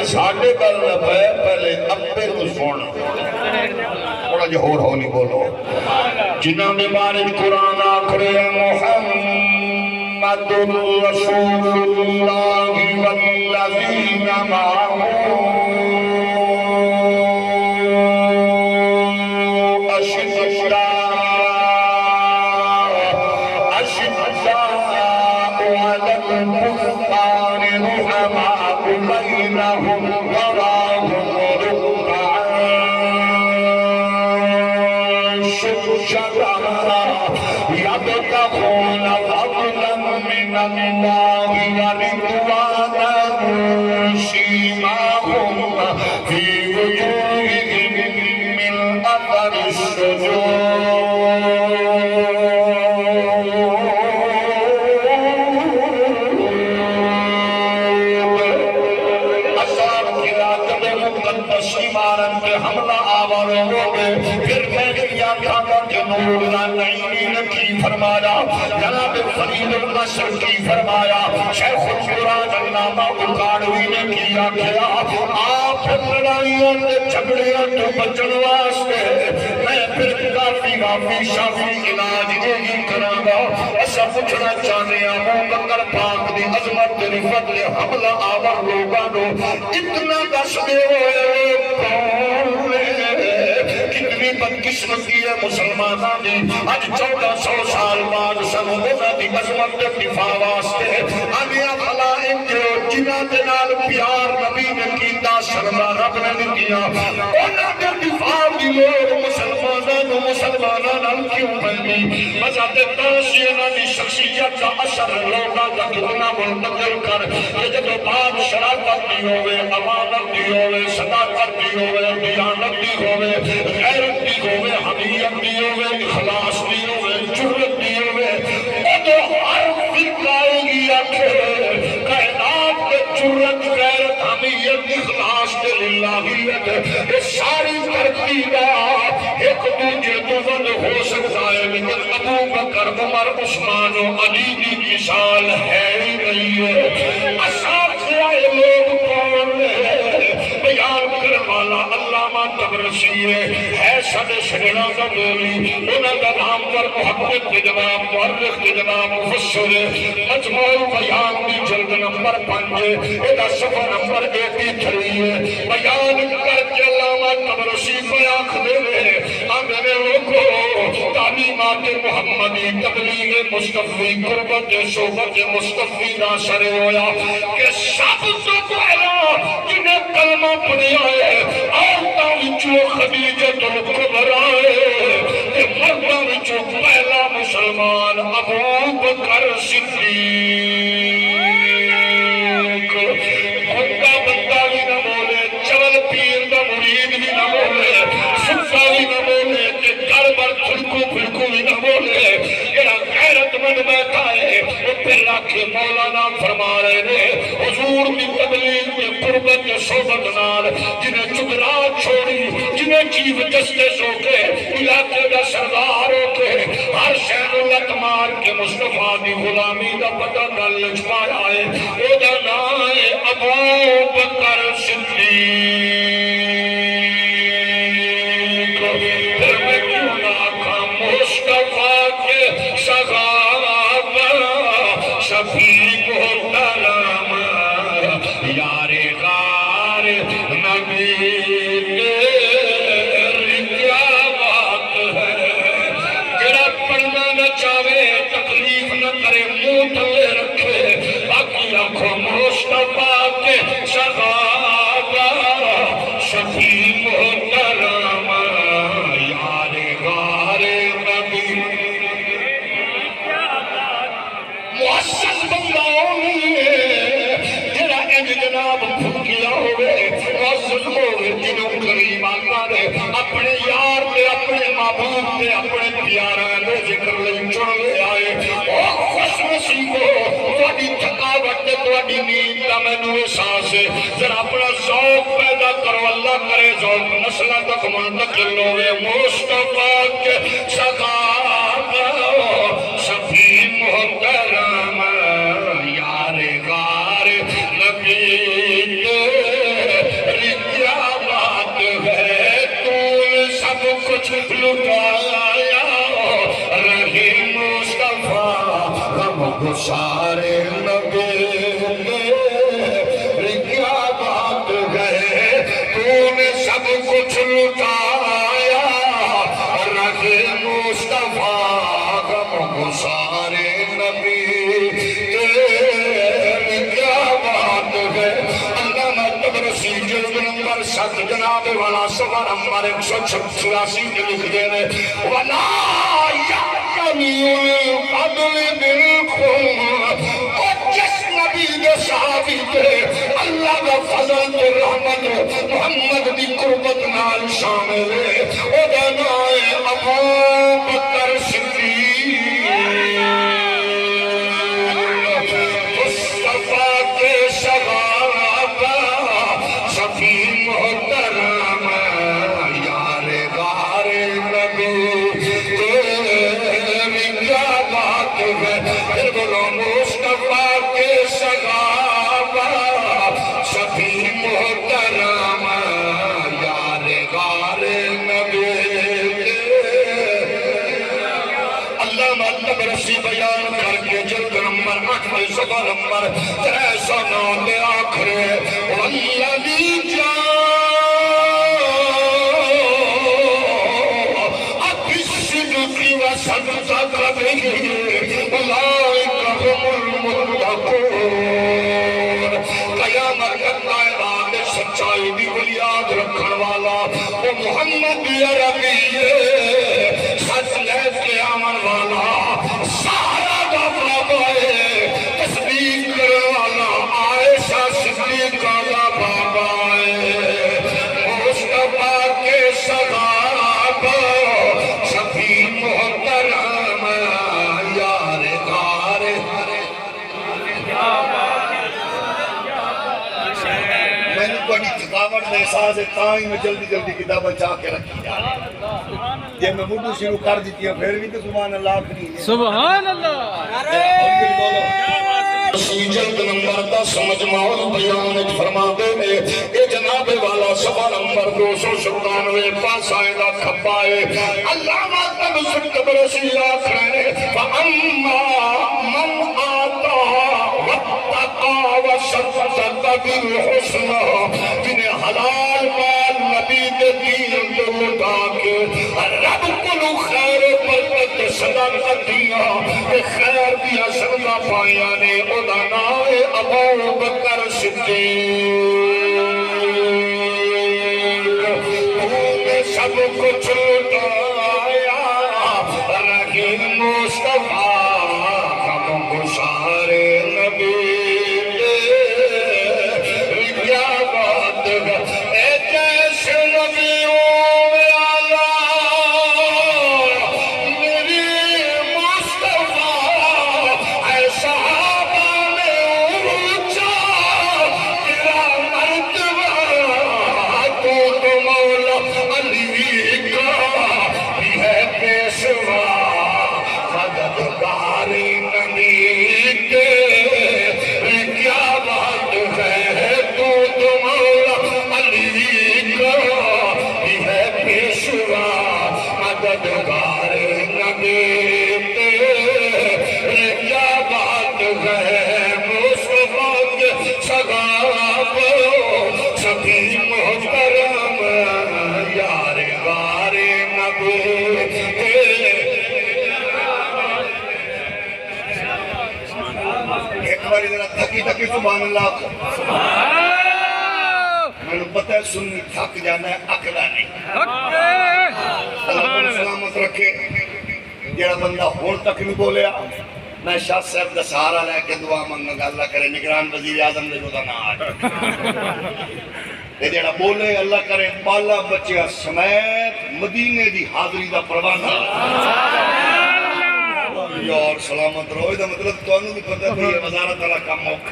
ساڈے گل نہ پے پہلے اپنے کو سن تھوڑا جہا اور ہولی بولو جنہاں دے بارے قرآن آخرے محمد رسول اللہ والذین معه يبتغون فضلا من الله ورضوانا سيماهم في وجوههم من أثر السجود اثار قرات مقدس ایمان پہ حملہ آور ہوگے پھر میں کیا کھانا جنور نعیمی کی فرمایا جناب فرید النصر کی فرمایا شیخ القرآن علامہ اکاڑوی نے کیا کیا آپ لڑائیوں نے جھگڑیاں تو بچن واسطے میں پھر کافی شافی علاج نہیں کراں گا ایسا پوچھنا چاہنے ابو بکر پاک دی عظمت تیری فضل حملہ آور لوگاں نو اتنا دس دے ہوئے کون کتنی بدقسمتی ہے مسلمانوں نے آج 1400 سال بعد سنونا دی عظمت دفاع واسطے آنیا خلائق جو جنہ دے نال پیار نبی نے کیتا شرما رب نے کیا انہاں دے دفاع دی لوگ مسلمانوں نال کیوں پہنی مزاد تاسی انہاں دی شخصیت کا اثر لوگاں دا کتنا منتقل کر کہ جب بات شرافت دی ہوئے امانت دی ہوئے صداقت دی ہوئے دیانت دی ہوئے غیرت دی ہوئے حمیت دی ہوئے اخلاص دی ہوئے جرت دی ہوئے وہ تو ہر فرق آئے گی آکھے کائنات کے جرت غیرت حمیت اخلاص دے للہیت یہ ساری ترتیبات ایک دوجہ دوزن ہو سکتا ہے لیکن ابو بکر عمر عثمان و علی کی مثال ہے ہی نہیں ہے اصحاب سے آئے لوگ کون ہے بیان کرنے والا علامہ تبرسی ہے سڑے شہرہ کا دوری انہوں کا نام پر محقق کے جناب مورخ کے جناب مفسر مجموع بیان کی جلد نمبر 5 ایدہ صفحہ نمبر 83 بیان کر کے علامہ تبرسی کو آنکھ دے رہے میرے لوگوں تعلیمات محمدی تبلیغ مصطفی قربت صحبت مصطفی ناصر ہویا کہ سب سے پہلا جنہیں کلمہ پڑھیا ہے آتا وچو خدیجت الکبرا ہے کہ مردہ وچو پہلا مسلمان ابو بکر صدیق بندہ بندہ بھی نہ بولے چول پیر دا مرید بھی نہ بولے سکتا بھی نہ بولے کہ گربر پھلکو پھلکو بھی نہ بولے یہ غیرت مند بیٹھا ہے وہ پھر رکھے مولانا فرما رہے ہیں حضور کی تبلیغ میں قربت صحبت نال جنہیں چگرات چھوڑی جنہیں چیف جسٹس ہو کے علاقے کا سردار ہو کے ہر شہر لت مار کے مصطفیٰ دی غلامی دا پتہ نل لچپایا ہے او دا نام ہے ابو بکر صدیق پھر میں کیوں نہ آکھاں مصطفیٰ کے صحابہ شفیق محترم یار غار نبی تیری کیا بات ہے جڑا پڑھنا نہ چاہے تکلیف نہ کرے منہ تلے رکھے باقی آنکھوں مصطفیٰ کے صحابہ شفیق محترم یار غار نبی محسن بنداؤں جڑا انج جناب پھکیا ہوئے معزز ہوئے جنہوں کریم آتا رہے اپنے یار دے اپنے محبوب دے اپنے پیارا دے ذکر لئی چڑھ لے آئے اور خوش نصیبو تھوڑی تھکاوٹ دے تھوڑی نیند دا میں نو احساس ہے ذرا اپنا ذوق پیدا کرو اللہ کرے ذوق نسلہ تک منتقل ہوئے مصطفیٰ کے صحابہ شفیع محترم یار غار نبی لٹایا رہے مصطفیٰ غم گسار نبی کیا بات ہے تو نے سب کچھ لٹایا رہے مصطفیٰ غم گسار نبی کیا بات ہے علامہ طبرسی جلد نمبر 7 جناب والا صفحہ نمبر 186 کے لکھ دے رہے وَلَا يَعْتَمِيُ الْفَضْلِ بِالْخُمْ اور جس نبی دے صحابی دے اللہ کا فضل دے رحمت محمد دی قربت نال شامل ہے او دا نائے ابو بکر صدیق مصطفیٰ کے صحابہ شفیع محترم یار غار نبی تیری کیا بات ہے پھر بولو مصطفیٰ کے صحابہ شفیع محترم یار غار نبی علامہ طبرسی بیان کر کے جلد نمبر 8 میں صفحہ نمبر 309 میں آخر ہے وَالَّذِي جَاءَ بِالصِّدْقِ وَصَدَّقَ بِهِ أُولَٰئِكَ هُمُ الْمُتَّقُونَ قیامت کا کائنات سچائی دی بنیاد رکھن والا وہ محمد عربی سچ لے کے آمن والا سارا دا بابا ہے تصدیق کرنے والا عائشہ صدیقہ دا بابا ہے مصطفیٰ کے صحابہ شفیع محترم یار غار میں نے کوئی تھکاوٹ میں احساس ہے تاں میں جلدی جلدی کتابیں چاہ کے رکھی جا یہ میں مردو شروع کر دیتی ہیں پھر بھی تو سبحان اللہ نہیں سبحان اللہ جلد نمبر 10 مجمع البیان فرما دے میں اے جناب والا صفحہ نمبر 297 پاس آئے دا کھپائے علامہ طبرسی آخرے فَأَمَّا مَنْ آتَا وَاتَّقَا وَصَدَّقَ بِالْحُسْنَى جنہیں حلال مال نبی کے دین کو لٹا کے رب کلو خیر برکت صدقہ دیا خیر دیا صدقہ پایا نے نائے ابو بکر صدیق نے سب کچھ لٹایا رہے مصطفیٰ غم گسار نبی کیا بات ہے اے جیسے نبیوں میں آلہ میری مصطفیٰ اے صحابہ میں اونچا تیرا مرتبہ تو مولا علی کا بھی ہے پیشوا مددگار نبی کے کیا بات ہے تو مولا علی کا بھی ہے پیشوا مددگار نبی کے کیا بات ہے مصطفیٰ کے صحابہ شفیع محترم یار غار نبی ایک باری ذرا تھکی تھکی سبحان اللہ میں نے پتہ ہے سنی تھک جانا ہے اکلا نہیں اللہ کو سلامت رکھے جڑا بندہ ہون تک نہیں بولیا میں شاہ صاحب دا سہارا لے کے دعا منگا گا اللہ کرے نگران وزیر اعظم دے خدا نہ آج جڑا بولے اللہ کرے بالا بچیا سمیت مدینے دی حاضری دا پروانہ یار سلامت رہو دا مطلب تو انہوں بھی پتہ ہے وزارت والا کام موقع ہے